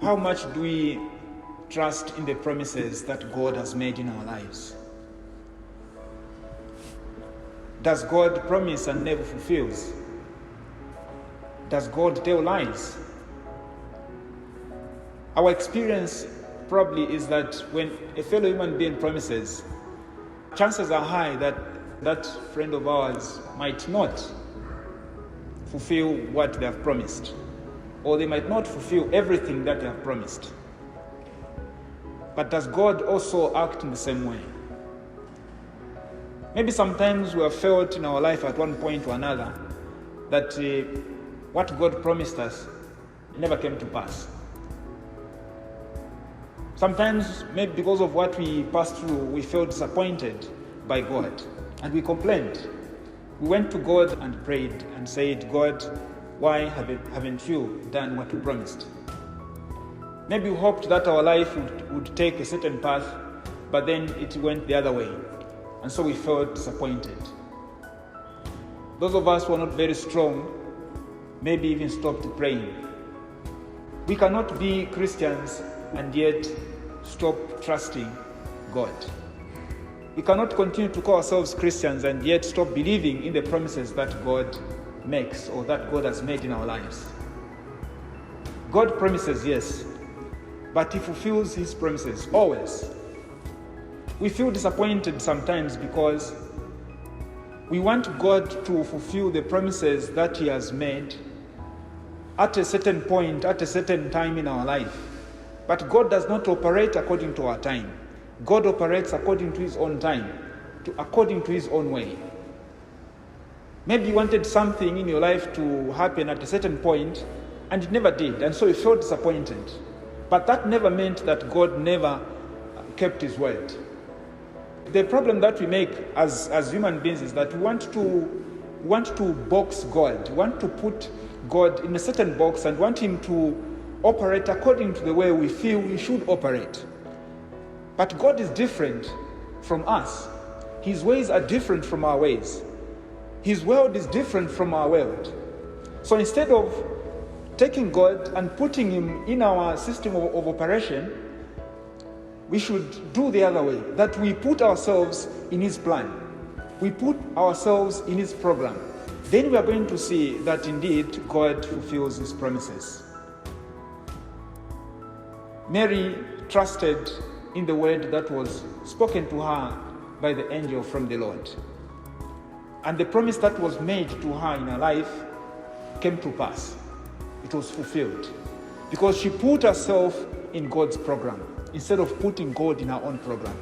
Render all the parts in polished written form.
How much do we trust in the promises that God has made in our lives? Does God promise and never fulfills? Does God tell lies? Our experience probably is that when a fellow human being promises, chances are high that that friend of ours might not fulfill what they have promised, or they might not fulfill everything that they have promised. But does God also act in the same way? Maybe sometimes we have felt in our life at one point or another that what God promised us never came to pass. Sometimes, maybe because of what we passed through, we felt disappointed by God and we complained. We went to God and prayed and said, God, why haven't you done what you promised? Maybe we hoped that our life would take a certain path, but then it went the other way. And so we felt disappointed. Those of us who are not very strong maybe even stopped praying. We cannot be Christians and yet stop trusting God. We cannot continue to call ourselves Christians and yet stop believing in the promises that God makes or that God has made in our lives. God promises, yes, but He fulfills His promises always. We feel disappointed sometimes because we want God to fulfill the promises that He has made at a certain point, at a certain time in our life. But God does not operate according to our time. God operates according to His own time, according to His own way. Maybe you wanted something in your life to happen at a certain point, and it never did, and so you felt disappointed. But that never meant that God never kept His word. The problem that we make as human beings is that we want to box God. We want to put God in a certain box and want Him to operate according to the way we feel He should operate. But God is different from us. His ways are different from our ways. His world is different from our world. So instead of taking God and putting Him in our system of operation, we should do the other way, that we put ourselves in His plan. We put ourselves in His program. Then we are going to see that indeed God fulfills His promises. Mary trusted in the word that was spoken to her by the angel from the Lord. And the promise that was made to her in her life came to pass. It was fulfilled because she put herself in God's program instead of putting God in her own program.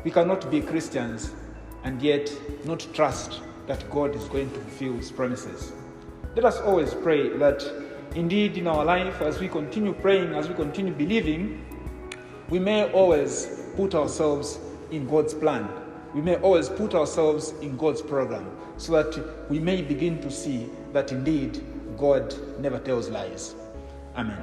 We cannot be Christians and yet not trust that God is going to fulfill His promises. Let us always pray that indeed in our life, as we continue praying, as we continue believing, we may always put ourselves in God's plan. We may always put ourselves in God's program so that we may begin to see that indeed God never tells lies. Amen.